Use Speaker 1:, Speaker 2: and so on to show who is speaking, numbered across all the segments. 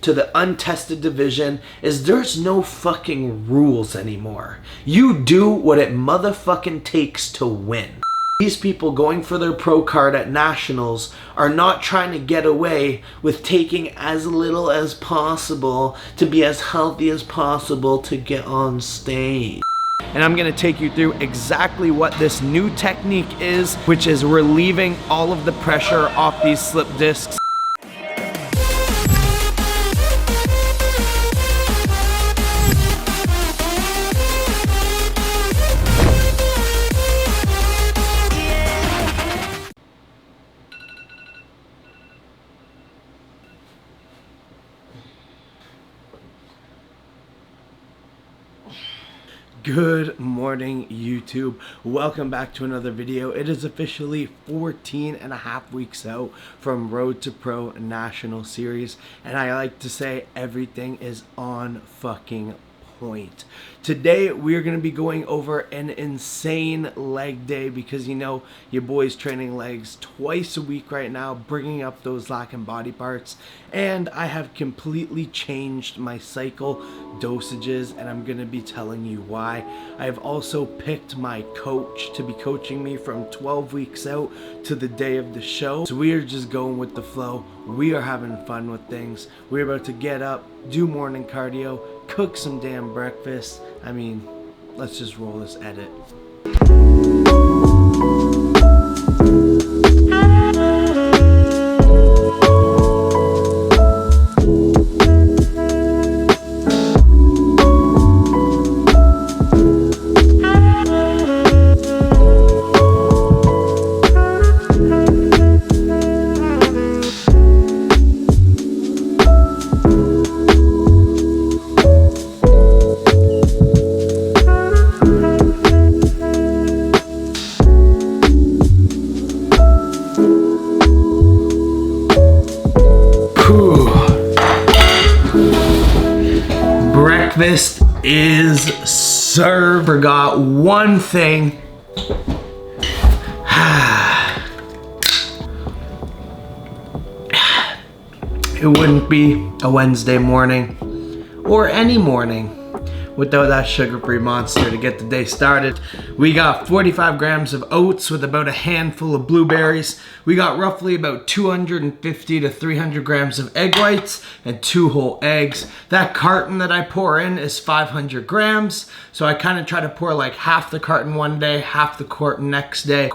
Speaker 1: to the untested division is there's no fucking rules anymore. You do what it motherfucking takes to win. These people going for their pro card at nationals are not trying to get away with taking as little as possible to be as healthy as possible to get on stage. And I'm gonna take you through exactly what this new technique is, which is relieving all of the pressure off these slip discs. Good morning, YouTube. Welcome back to another video. It is officially 14 and a half weeks out from Road to Pro National Series, and I like to say everything is on fucking point. Today we're going to be going over an insane leg day because you know your boy's training legs twice a week right now, bringing up those lacking body parts, and I have completely changed my cycle dosages, and I'm going to be telling you why. I have also picked my coach to be coaching me from 12 weeks out to the day of the show, so we are just going with the flow. We are having fun with things. We're about to get up, do morning cardio, cook some damn breakfast. I mean, let's just roll this edit. Breakfast is served. Forgot one thing. It wouldn't be a Wednesday morning or any morning without that sugar-free monster to get the day started. We got 45 grams of oats with about a handful of blueberries. We got roughly about 250 to 300 grams of egg whites and 2 whole eggs. That carton that I pour in is 500 grams. So I kind of try to pour like half the carton one day, half the quart next day,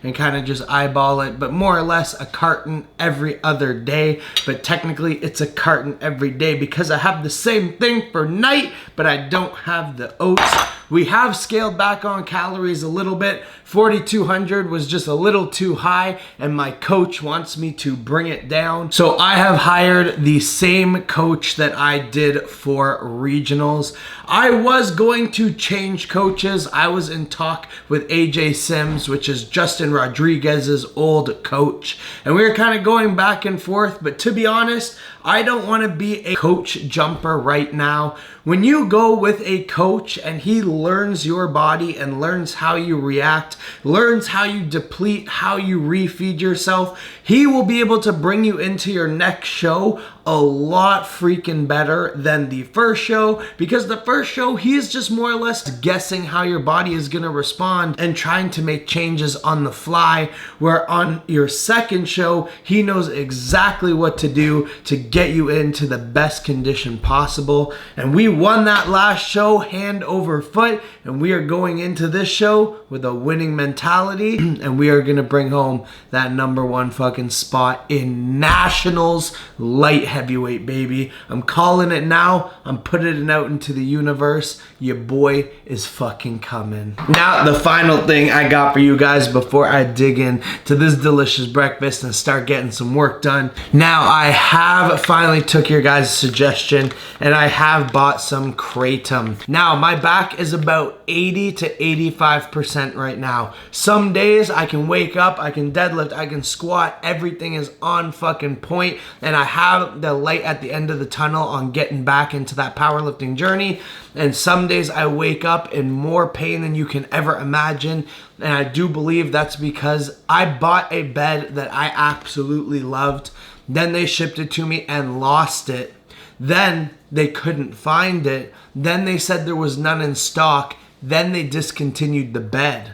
Speaker 1: and kind of just eyeball it, but more or less a carton every other day. But technically it's a carton every day because I have the same thing for night, but I don't have the oats. We have scaled back on calories a little bit. 4,200 was just a little too high, and my coach wants me to bring it down. So I have hired the same coach that I did for regionals. I was going to change coaches. I was in talk with AJ Sims, which is Justin Rodriguez's old coach, and we were kind of going back and forth, but to be honest, I don't want to be a coach jumper right now. When you go with a coach and he learns your body and learns how you react, learns how you deplete, how you refeed yourself, he will be able to bring you into your next show a lot freaking better than the first show, because the first show he's just more or less guessing how your body is going to respond and trying to make changes on the fly, where on your second show he knows exactly what to do to get you into the best condition possible. And we won that last show hand over foot, and we are going into this show with a winning mentality, and we are going to bring home that #1 fucking spot in nationals light heavyweight, baby. I'm calling it now. I'm putting it out into the universe. Your boy is fucking coming. Now, the final thing I got for you guys before I dig in to this delicious breakfast and start getting some work done. Now, I have finally took your guys' suggestion, and I have bought some kratom. Now, my back is about 80 to 85% right now. Some days I can wake up, I can deadlift, I can squat, everything is on fucking point, and I have the light at the end of the tunnel on getting back into that powerlifting journey. And some days I wake up in more pain than you can ever imagine, and I do believe that's because I bought a bed that I absolutely loved. Then they shipped it to me and lost it. Then they couldn't find it. Then they said there was none in stock. Then they discontinued the bed.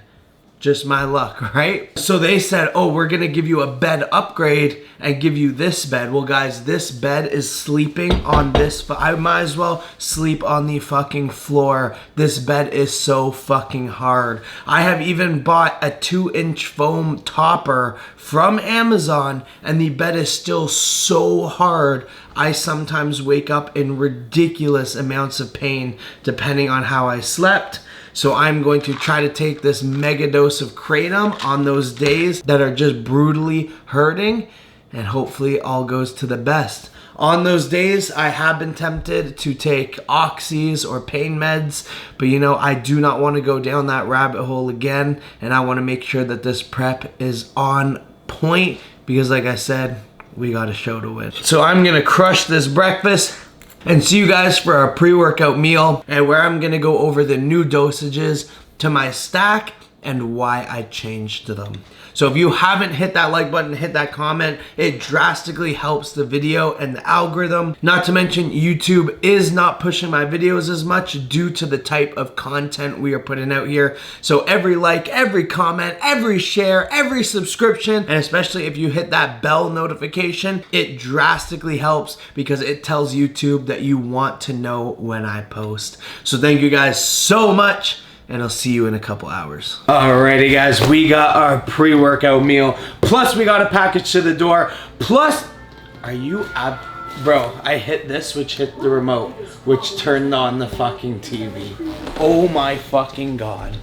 Speaker 1: Just my luck, right? So they said, oh, we're gonna give you a bed upgrade and give you this bed. Well, guys, this bed is sleeping on this. I might as well sleep on the fucking floor. This bed is so fucking hard. I have even bought a 2-inch foam topper from Amazon, and the bed is still so hard. I sometimes wake up in ridiculous amounts of pain depending on how I slept. So I'm going to try to take this mega dose of kratom on those days that are just brutally hurting, and hopefully all goes to the best. On those days, I have been tempted to take oxys or pain meds, but you know, I do not want to go down that rabbit hole again, and I want to make sure that this prep is on point because, like I said, we got a show to win. So I'm gonna crush this breakfast and see you guys for our pre-workout meal, and where I'm gonna go over the new dosages to my stack and why I changed them. So if you haven't hit that like button, hit that comment. It drastically helps the video and the algorithm. Not to mention, YouTube is not pushing my videos as much due to the type of content we are putting out here. So every like, every comment, every share, every subscription, and especially if you hit that bell notification, it drastically helps because it tells YouTube that you want to know when I post. So thank you guys so much, and I'll see you in a couple hours. Alrighty guys, we got our pre-workout meal, plus we got a package to the door, plus, bro, I hit this, which hit the remote, which turned on the fucking TV. Oh my fucking God.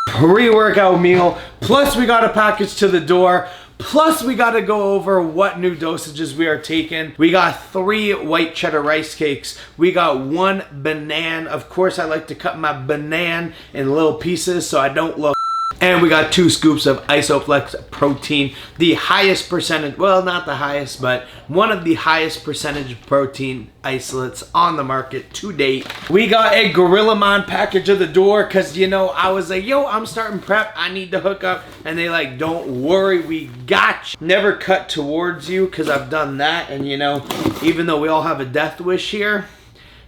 Speaker 1: Pre-workout meal, plus we got a package to the door, plus we got to go over what new dosages we are taking. We got 3 white cheddar rice cakes. We got 1 banana. Of course, I like to cut my banana in little pieces so I don't look. And we got 2 scoops of Isoflex protein, the highest percentage, well, not the highest, but one of the highest percentage protein isolates on the market to date. We got a Gorilla Mon package of the door because, you know, I was like, yo, I'm starting prep, I need to hook up. And they like, don't worry, we got you. Never cut towards you because I've done that. And, you know, even though we all have a death wish here,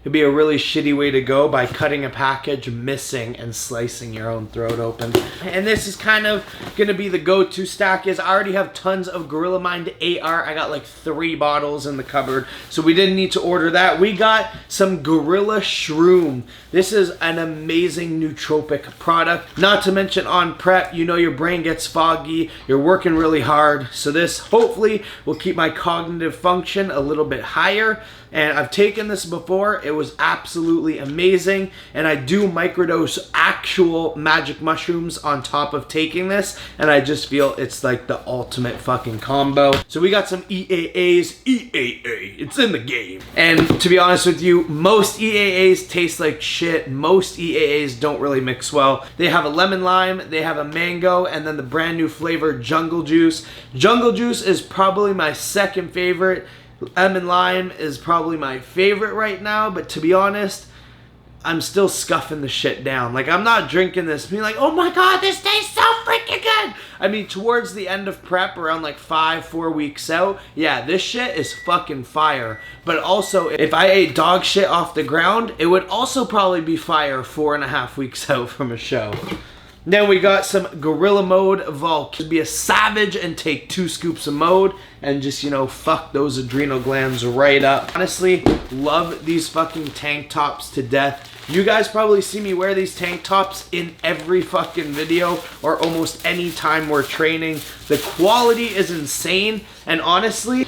Speaker 1: it'd be a really shitty way to go by cutting a package, missing, and slicing your own throat open. And this is kind of gonna be the go-to stack. Is I already have tons of Gorilla Mind AR. I got like 3 bottles in the cupboard, so we didn't need to order that. We got some Gorilla Shroom. This is an amazing nootropic product. Not to mention on prep, you know your brain gets foggy, you're working really hard, so this hopefully will keep my cognitive function a little bit higher. And I've taken this before, it was absolutely amazing, and I do microdose actual magic mushrooms on top of taking this, and I just feel it's like the ultimate fucking combo. So we got some EAAs, it's in the game. And to be honest with you, most EAAs taste like shit, most EAAs don't really mix well. They have a lemon lime, they have a mango, and then the brand new flavor Jungle Juice. Jungle Juice is probably my second favorite. Lemon lime is probably my favorite right now, but to be honest, I'm still scuffing the shit down. Like, I'm not drinking this being like, oh my God, this tastes so freaking good. I mean, towards the end of prep, around like 4 weeks out, yeah, this shit is fucking fire. But also, if I ate dog shit off the ground, it would also probably be fire 4.5 weeks out from a show. Then we got some Gorilla Mode Volk. Just be a savage and take 2 scoops of mode and just, you know, fuck those adrenal glands right up. Honestly, love these fucking tank tops to death. You guys probably see me wear these tank tops in every fucking video or almost any time we're training. The quality is insane, and honestly,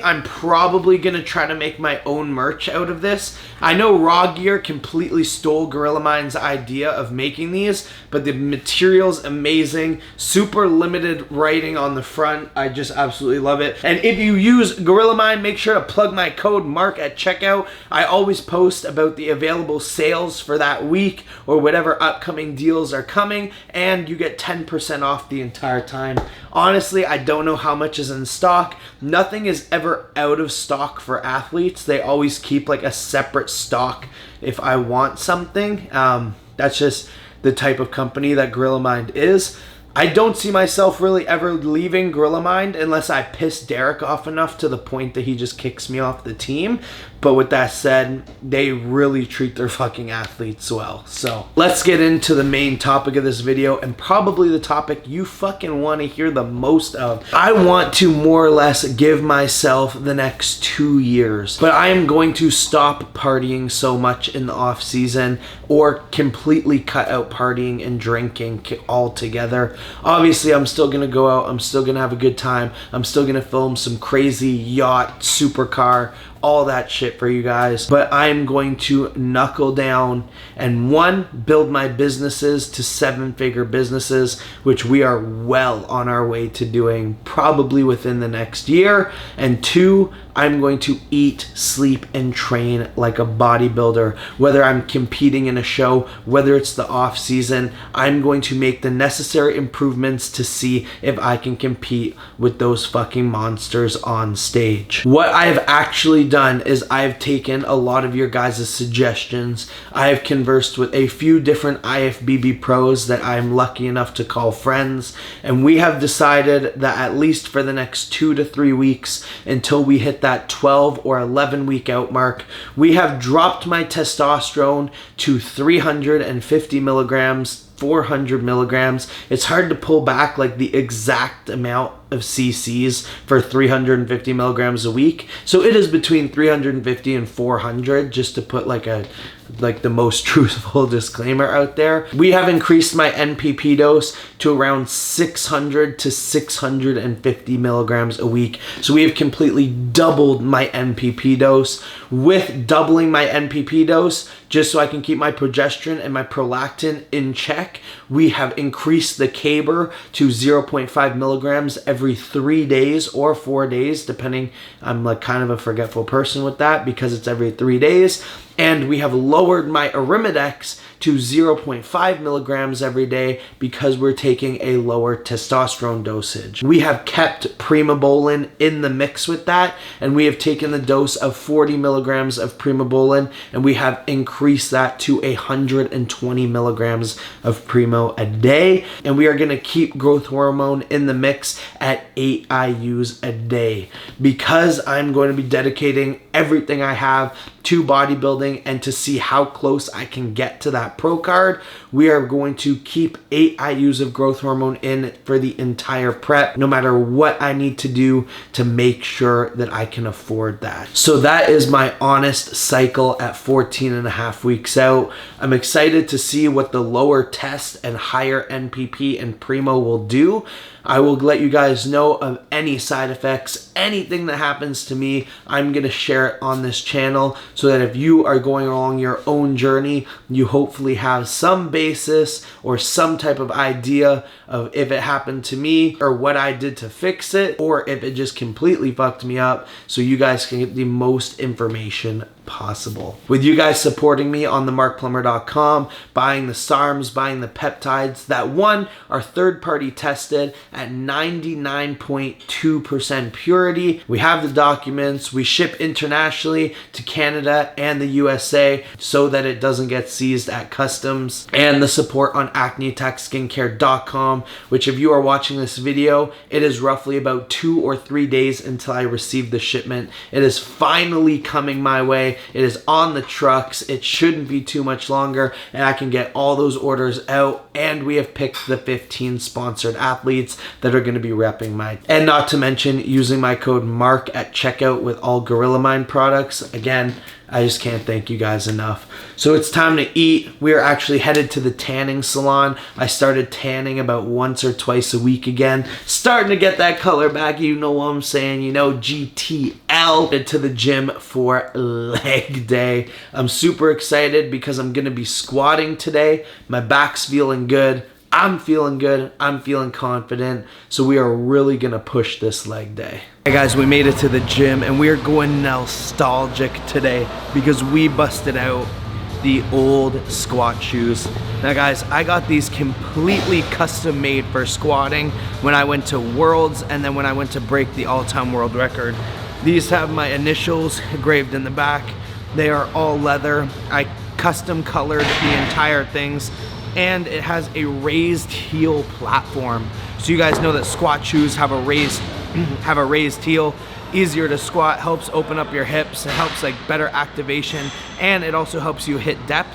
Speaker 1: I'm probably gonna try to make my own merch out of this. I know Raw Gear completely stole Gorilla Mind's idea of making these, but the material's amazing. Super limited writing on the front. I just absolutely love it. And if you use Gorilla Mind, make sure to plug my code MARK at checkout. I always post about the available sales for that week or whatever upcoming deals are coming, and you get 10% off the entire time. Honestly, I don't know how much is in stock. Nothing is ever out of stock for athletes. They always keep like a separate stock if I want something. That's just the type of company that Gorilla Mind is. I don't see myself really ever leaving Gorilla Mind unless I piss Derek off enough to the point that he just kicks me off the team. But with that said, they really treat their fucking athletes well. So let's get into the main topic of this video, and probably the topic you fucking want to hear the most of. I want to more or less give myself the next 2 years, but I am going to stop partying so much in the off season, or completely cut out partying and drinking altogether. Obviously, I'm still gonna go out, I'm still gonna have a good time, I'm still gonna film some crazy yacht, supercar, all that shit for you guys, but I'm going to knuckle down and one, build my businesses to 7-figure businesses, which we are well on our way to doing probably within the next year, and 2, I'm going to eat, sleep, and train like a bodybuilder. Whether I'm competing in a show, whether it's the off season, I'm going to make the necessary improvements to see if I can compete with those fucking monsters on stage. What I've actually done is I've taken a lot of your guys' suggestions. I have conversed with a few different IFBB pros that I'm lucky enough to call friends, and we have decided that at least for the next 2 to 3 weeks, until we hit that 12 or 11 week out mark, we have dropped my testosterone to 350 milligrams, 400 milligrams. It's hard to pull back like the exact amount of cc's for 350 milligrams a week, so it is between 350 and 400, just to put like the most truthful disclaimer out there. We have increased my NPP dose to around 600 to 650 milligrams a week, so we have completely doubled my NPP dose. With doubling my NPP dose, just so I can keep my progesterone and my prolactin in check, we have increased the CABR to 0.5 milligrams every 3 days or 4 days, depending. I'm like kind of a forgetful person with that because it's every 3 days. And we have lowered my Arimidex to 0.5 milligrams every day because we're taking a lower testosterone dosage. We have kept Primobolan in the mix with that, and we have taken the dose of 40 milligrams of Primobolan, and we have increased that to 120 milligrams of Primo a day. And we are gonna keep growth hormone in the mix at 8 IUs a day because I'm going to be dedicating everything I have to bodybuilding and to see how close I can get to that pro card. We are going to keep 8 IUs of growth hormone in for the entire prep, no matter what I need to do to make sure that I can afford that. So that is my honest cycle at 14 and a half weeks out. I'm excited to see what the lower test and higher NPP and Primo will do. I will let you guys know of any side effects, anything that happens to me. I'm going to share it on this channel so that if you are going along your own journey, you hopefully have some basis or some type of idea of if it happened to me or what I did to fix it, or if it just completely fucked me up, so you guys can get the most information possible. With you guys supporting me on the markplummer.com, buying the SARMs, buying the peptides that one are third-party tested at 99.2% purity. We have the documents. We ship internationally to Canada and the USA so that it doesn't get seized at customs. And the support on acneattackskincare.com, which if you are watching this video, it is roughly about 2 or 3 days until I receive the shipment. It is finally coming my way. It is on the trucks. It shouldn't be too much longer, and I can get all those orders out. And we have picked the 15 sponsored athletes that are going to be repping my, and not to mention using my code MARK at checkout with all Gorilla Mind products. Again, I just can't thank you guys enough. So it's time to eat. We are actually headed to the tanning salon. I started tanning about once or twice a week again. Starting to get that color back, you know what I'm saying, you know, GTL. To the gym for leg day. I'm super excited because I'm gonna be squatting today. My back's feeling good. I'm feeling good. I'm feeling confident. So we are really gonna push this leg day. Hey guys, we made it to the gym and we are going nostalgic today because we busted out the old squat shoes. Now guys, I got these completely custom made for squatting when I went to Worlds and then when I went to break the all-time world record. These have my initials engraved in the back. They are all leather. I custom colored the entire things. and it has a raised heel platform. So you guys know that squat shoes have a raised heel. Easier to squat, helps open up your hips, it helps like better activation, and it also helps you hit depth.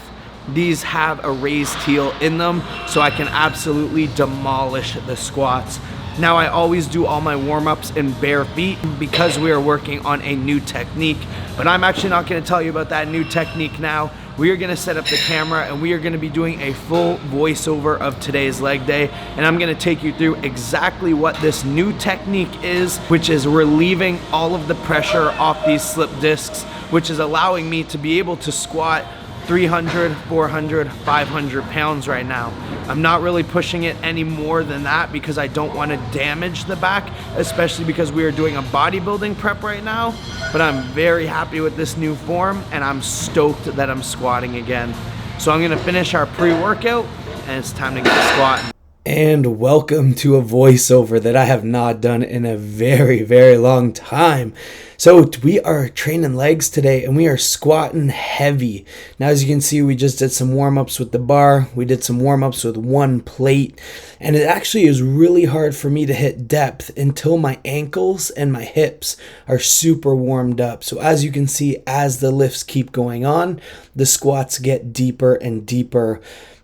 Speaker 1: These have a raised heel in them, so I can absolutely demolish the squats. Now I always do all my warm-ups in bare feet because we are working on a new technique, but I'm actually not gonna tell you about that new technique now. We are gonna set up the camera and we are gonna be doing a full voiceover of today's leg day, and I'm gonna take you through exactly what this new technique is, which is relieving all of the pressure off these slip discs, which is allowing me to be able to squat 300, 400, 500 pounds right now. I'm not really pushing it any more than that because I don't want to damage the back, especially because we are doing a bodybuilding prep right now. But I'm very happy with this new form and I'm stoked that I'm squatting again. So I'm gonna finish our pre-workout and it's time to get squatting. And welcome to a voiceover that I have not done in a very, very long time. So we are training legs today and we are squatting heavy. Now, as you can see, we just did some warm-ups with the bar. We did some warm-ups with one plate. And it actually is really hard for me to hit depth until my ankles and my hips are super warmed up. So as you can see, as the lifts keep going on, the squats get deeper and deeper.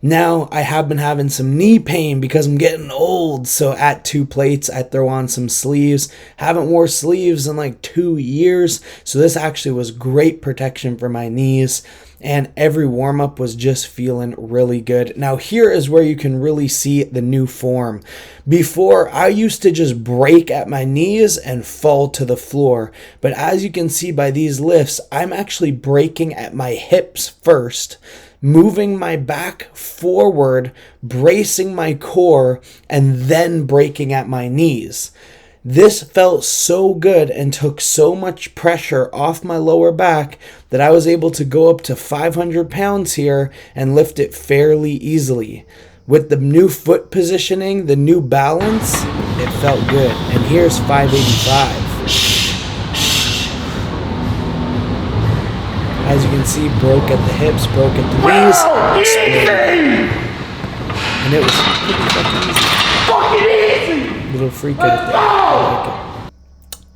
Speaker 1: Now, I have been having some knee pain because I'm getting old. So at 2 plates, I throw on some sleeves. Haven't wore sleeves in like 2 years. So this actually was great protection for my knees. And every warm-up was just feeling really good. Now here is where you can really see the new form. Before, I used to just break at my knees and fall to the floor. But as you can see by these lifts, I'm actually breaking at my hips first, moving my back forward, bracing my core, and then breaking at my knees. This felt so good and took so much pressure off my lower back that I was able to go up to 500 pounds here and lift it fairly easily. With the new foot positioning, the new balance, it felt good. And here's 585. As you can see, broke at the hips, broke at the knees, split. And it was pretty fucking easy. Little freak out there. I like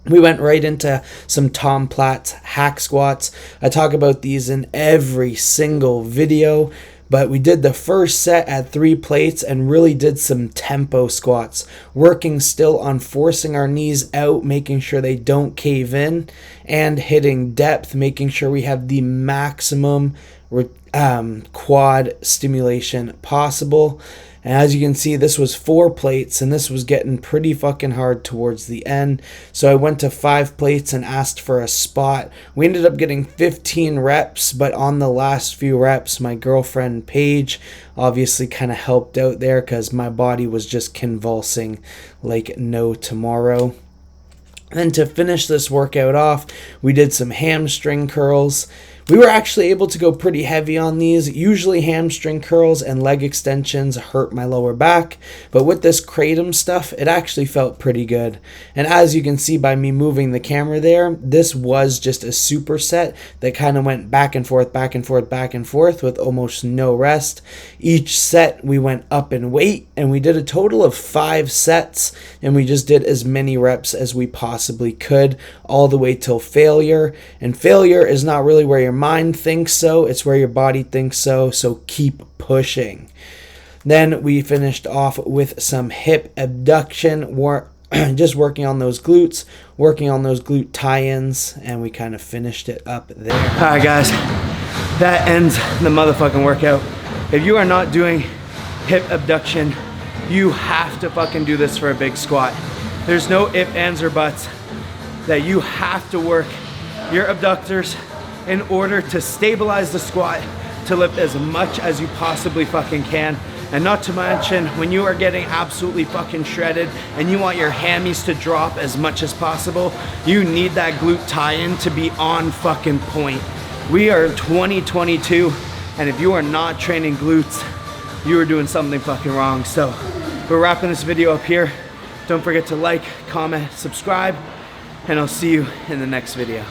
Speaker 1: it. We went right into some Tom Platt's hack squats. I talk about these in every single video, but we did the first set at 3 plates and really did some tempo squats, working still on forcing our knees out, making sure they don't cave in, and hitting depth, making sure we have the maximum quad stimulation possible. And as you can see, this was 4 plates and this was getting pretty fucking hard towards the end. So I went to 5 plates and asked for a spot. We ended up getting 15 reps, but on the last few reps, my girlfriend Paige obviously kind of helped out there because my body was just convulsing like no tomorrow. Then to finish this workout off, we did some hamstring curls. We were actually able to go pretty heavy on these. Usually hamstring curls and leg extensions hurt my lower back, but with this kratom stuff, it actually felt pretty good. And as you can see by me moving the camera there, this was just a superset that kind of went back and forth, back and forth, back and forth with almost no rest. Each set we went up in weight and we did a total of 5 sets and we just did as many reps as we possibly could all the way till failure. And failure is not really where your mind thinks so, it's where your body thinks so, so keep pushing. Then we finished off with some hip abduction, just working on those glutes, working on those glute tie-ins, and we kind of finished it up there. Alright guys, that ends the motherfucking workout. If you are not doing hip abduction, you have to fucking do this for a big squat. There's no ifs, ands, or buts that you have to work your abductors in order to stabilize the squat, to lift as much as you possibly fucking can. And not to mention, when you are getting absolutely fucking shredded and you want your hammies to drop as much as possible, you need that glute tie-in to be on fucking point. We are 2022, and if you are not training glutes, you are doing something fucking wrong. So we're wrapping this video up here. Don't forget to like, comment, subscribe, and I'll see you in the next video.